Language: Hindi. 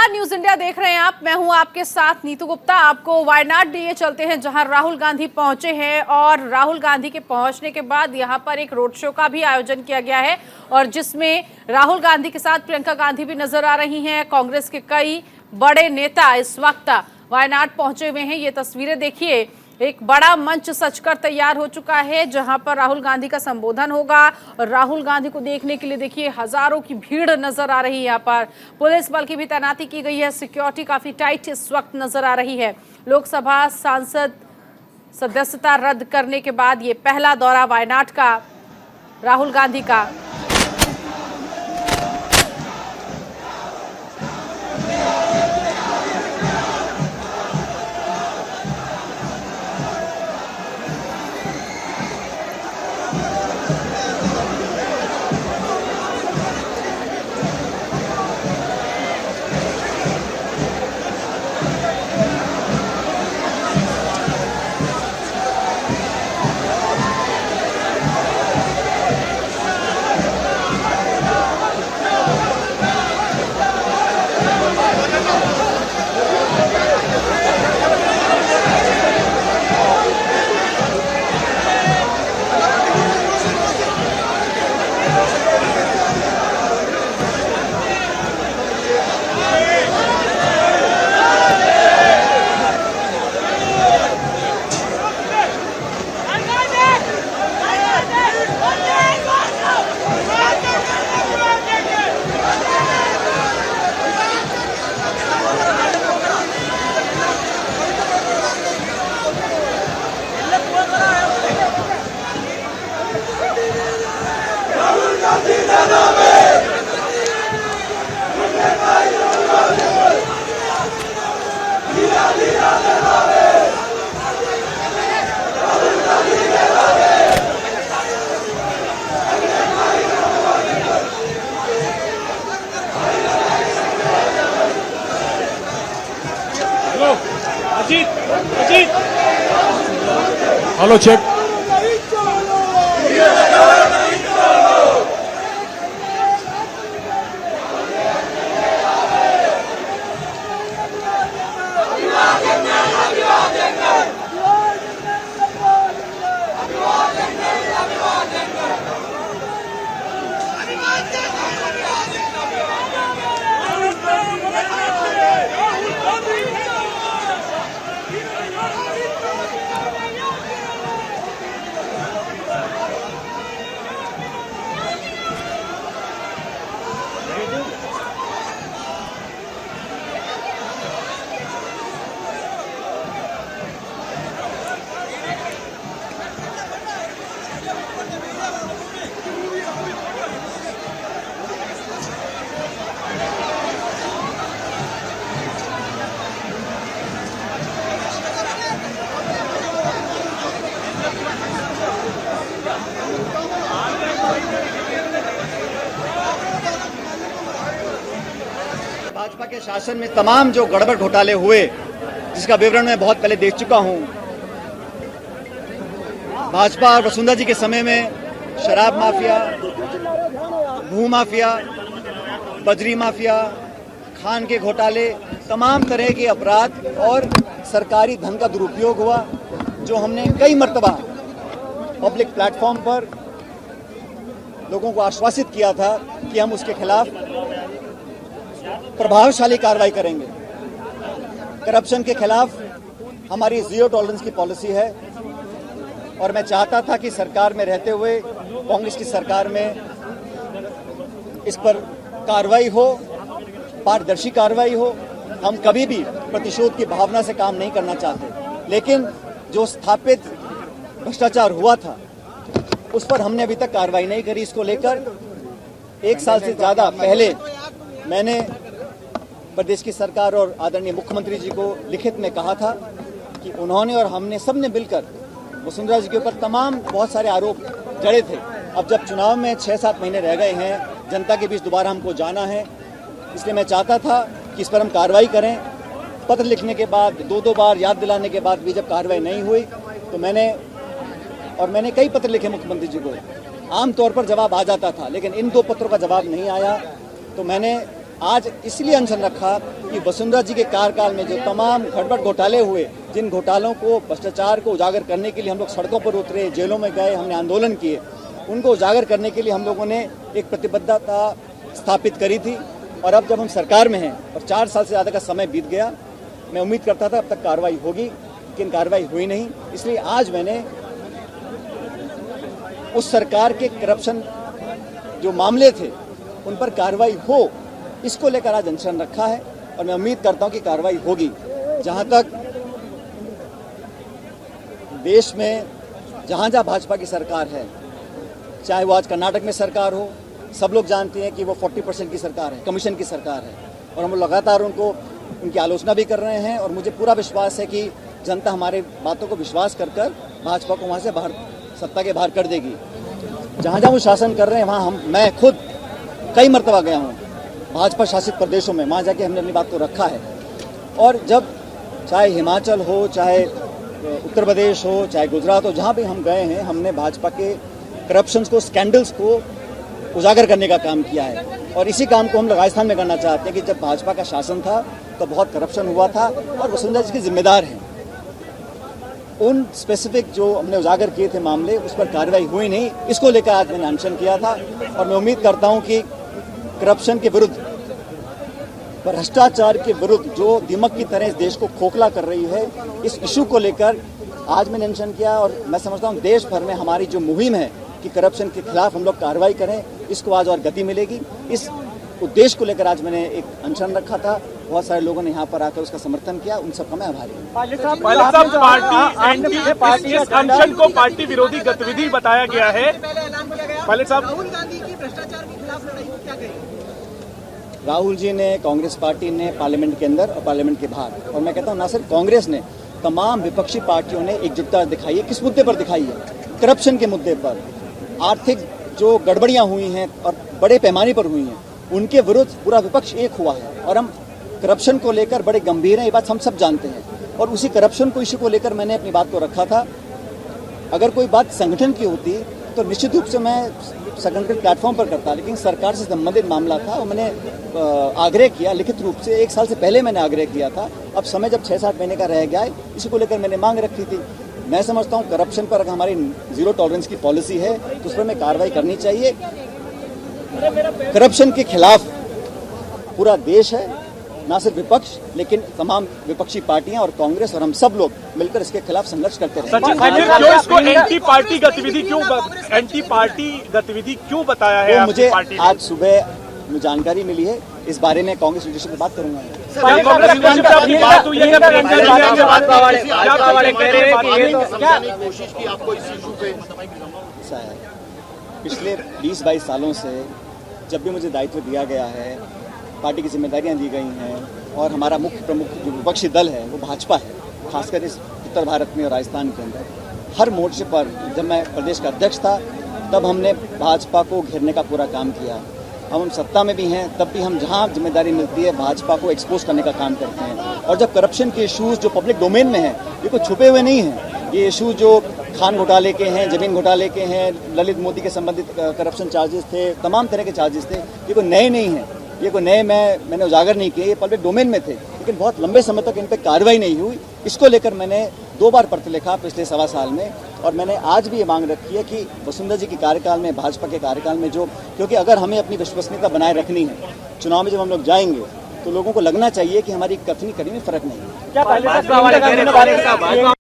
नमस्कार, न्यूज इंडिया देख रहे हैं आप। मैं हूं आपके साथ नीतू गुप्ता। आपको वायनाड लिए चलते हैं जहां राहुल गांधी पहुंचे हैं और राहुल गांधी के पहुंचने के बाद यहां पर एक रोड शो का भी आयोजन किया गया है और जिसमें राहुल गांधी के साथ प्रियंका गांधी भी नजर आ रही हैं। कांग्रेस के कई बड़े नेता इस वक्त वायनाड पहुंचे हुए हैं। ये तस्वीरें देखिए, एक बड़ा मंच सजकर तैयार हो चुका है जहां पर राहुल गांधी का संबोधन होगा और राहुल गांधी को देखने के लिए देखिए हजारों की भीड़ नजर आ रही है। यहाँ पर पुलिस बल की भी तैनाती की गई है। सिक्योरिटी काफी टाइट इस वक्त नजर आ रही है। लोकसभा सांसद सदस्यता रद्द करने के बाद ये पहला दौरा वायनाड का राहुल गांधी का। Ajit hello check. भाजपा के शासन में तमाम जो गड़बड़ घोटाले हुए, जिसका विवरण मैं बहुत पहले देख चुका हूं। भाजपा और वसुंधरा जी के समय में शराब माफिया, भू माफिया, बजरी माफिया, खान के घोटाले, तमाम तरह के अपराध और सरकारी धन का दुरुपयोग हुआ, जो हमने कई मर्तबा पब्लिक प्लेटफॉर्म पर लोगों को आश्वासित किया था कि हम उसके खिलाफ प्रभावशाली कार्रवाई करेंगे। करप्शन के खिलाफ हमारी जीरो टॉलरेंस की पॉलिसी है और मैं चाहता था कि सरकार में रहते हुए, कांग्रेस की सरकार में इस पर कार्रवाई हो, पारदर्शी कार्रवाई हो। हम कभी भी प्रतिशोध की भावना से काम नहीं करना चाहते, लेकिन जो स्थापित भ्रष्टाचार हुआ था उस पर हमने अभी तक कार्रवाई नहीं करी। इसको लेकर 1 साल से ज्यादा पहले मैंने प्रदेश की सरकार और आदरणीय मुख्यमंत्री जी को लिखित में कहा था कि उन्होंने और हमने सबने मिलकर वसुंधरा जी के ऊपर तमाम बहुत सारे आरोप जड़े थे। अब जब चुनाव में 6-7 महीने रह गए हैं, जनता के बीच दोबारा हमको जाना है, इसलिए मैं चाहता था कि इस पर हम कार्रवाई करें। पत्र लिखने के बाद, 2 बार याद दिलाने के बाद भी जब कार्रवाई नहीं हुई तो मैंने कई पत्र लिखे मुख्यमंत्री जी को। आमतौर पर जवाब आ जाता था, लेकिन इन 2 पत्रों का जवाब नहीं आया। तो मैंने आज इसलिए अनशन रखा कि वसुंधरा जी के कार्यकाल में जो तमाम गड़बड़ घोटाले हुए, जिन घोटालों को, भ्रष्टाचार को उजागर करने के लिए हम लोग सड़कों पर उतरे, जेलों में गए, हमने आंदोलन किए, उनको उजागर करने के लिए हम लोगों ने एक प्रतिबद्धता स्थापित करी थी। और अब जब हम सरकार में हैं और 4 साल से ज़्यादा का समय बीत गया, मैं उम्मीद करता था अब तक कार्रवाई होगी, लेकिन कार्रवाई हुई नहीं। इसलिए आज मैंने उस सरकार के करप्शन जो मामले थे उन पर कार्रवाई हो, इसको लेकर आज अनशन रखा है और मैं उम्मीद करता हूं कि कार्रवाई होगी। जहां तक देश में जहां भाजपा की सरकार है, चाहे वो आज कर्नाटक में सरकार हो, सब लोग जानते हैं कि वो 40% की सरकार है, कमीशन की सरकार है, और हम लगातार उनकी आलोचना भी कर रहे हैं। और मुझे पूरा विश्वास है कि जनता हमारे बातों को विश्वास कर भाजपा को वहाँ से बाहर, सत्ता के बाहर कर देगी। जहाँ वो शासन कर रहे हैं वहाँ मैं खुद कई मरतबा गया हूँ भाजपा शासित प्रदेशों में, वहाँ जाके हमने अपनी बात को रखा है। और जब चाहे हिमाचल हो, चाहे उत्तर प्रदेश हो, चाहे गुजरात हो, जहाँ भी हम गए हैं, हमने भाजपा के करप्शंस को, स्कैंडल्स को उजागर करने का काम किया है। और इसी काम को हम राजस्थान में करना चाहते हैं कि जब भाजपा का शासन था तो बहुत करप्शन हुआ था और वसुंधरा जी के जिम्मेदार हैं। उन स्पेसिफिक जो हमने उजागर किए थे मामले, उस पर कार्रवाई हुई नहीं, इसको लेकर आज मैंने अनशन किया था। और मैं उम्मीद करता हूं कि करप्शन के विरुद्ध, भ्रष्टाचार के विरुद्ध जो दीमक की तरह इस देश को खोखला कर रही है, इस इशू को लेकर आज मैंने अनशन किया। और मैं समझता हूं देश भर में हमारी जो मुहिम है कि करप्शन के खिलाफ हम लोग कार्रवाई करें, इसको आज और गति मिलेगी। इस उद्देश्य को लेकर आज मैंने एक अनशन रखा था। बहुत सारे लोगों ने यहाँ पर आकर उसका समर्थन किया, उन सबका मैं आभारी हूँ। पायलट साहब, अनशन को पार्टी विरोधी गतिविधि बताया गया है। पायलट साहब, राहुल गांधी की भ्रष्टाचार के खिलाफ लड़ाई को क्या कहेंगे? राहुल जी ने, कांग्रेस पार्टी ने पार्लियामेंट के अंदर और पार्लियामेंट के बाहर, और मैं कहता हूँ ना सिर्फ कांग्रेस ने, तमाम विपक्षी पार्टियों ने एकजुटता दिखाई है। किस मुद्दे पर दिखाई है? करप्शन के मुद्दे पर। आर्थिक जो गड़बड़ियां हुई हैं और बड़े पैमाने पर हुई हैं, उनके विरुद्ध पूरा विपक्ष एक हुआ है। और हम करप्शन को लेकर बड़े गंभीर हैं, ये बात हम सब जानते हैं। और उसी करप्शन को, इश्यू को लेकर मैंने अपनी बात को रखा था। अगर कोई बात संगठन की होती तो निश्चित रूप से मैं संगठन प्लेटफॉर्म पर करता, लेकिन सरकार से संबंधित मामला था और मैंने आग्रह किया लिखित रूप से। 1 साल से पहले मैंने आग्रह किया था। अब समय जब 6-7 महीने का रह गया है, इसी को लेकर मैंने मांग रखी थी। मैं समझता हूँ करप्शन पर अगर हमारी जीरो टॉलरेंस की पॉलिसी है तो उस पर हमें कार्रवाई करनी चाहिए। करप्शन के खिलाफ पूरा देश है, ना सिर्फ विपक्ष, लेकिन तमाम विपक्षी पार्टियां और कांग्रेस और हम सब लोग मिलकर इसके खिलाफ संघर्ष करते रहे। क्यों इसको एंटी पार्टी गतिविधि क्यों बताया है? तो मुझे पार्टी आज सुबह जानकारी मिली है, इस बारे में कांग्रेस लीडरशिप से बात करूंगा। पिछले 20-22 सालों से जब भी मुझे दायित्व दिया गया है, पार्टी की जिम्मेदारियां दी गई हैं, और हमारा मुख्य प्रमुख जो विपक्षी दल है वो भाजपा है, खासकर इस उत्तर भारत में और राजस्थान के अंदर। हर मोर्चे पर जब मैं प्रदेश का अध्यक्ष था तब हमने भाजपा को घेरने का पूरा काम किया। अब हम सत्ता में भी हैं, तब भी हम जहां जिम्मेदारी मिलती है भाजपा को एक्सपोज करने का काम करते हैं। और जब करप्शन के इश्यूज जो पब्लिक डोमेन में हैं, ये कोई छुपे हुए नहीं हैं। ये इशूज जो खान घोटाले के हैं, जमीन घोटाले के हैं, ललित मोदी के संबंधित करप्शन चार्जेस थे, तमाम तरह के चार्जेस थे, ये कोई नए नहीं हैं। ये कोई नए मैंने उजागर नहीं किए, ये पब्लिक डोमेन में थे, लेकिन बहुत लंबे समय तक इन पर कार्रवाई नहीं हुई। इसको लेकर मैंने 2 बार पत्र लिखा पिछले 1.25 साल में, और मैंने आज भी ये मांग रखी है कि वसुंधरा जी के कार्यकाल में, भाजपा के कार्यकाल में जो, क्योंकि अगर हमें अपनी विश्वसनीयता बनाए रखनी है, चुनाव में जब हम लोग जाएंगे तो लोगों को लगना चाहिए कि हमारी कथनी करी में फर्क नहीं है।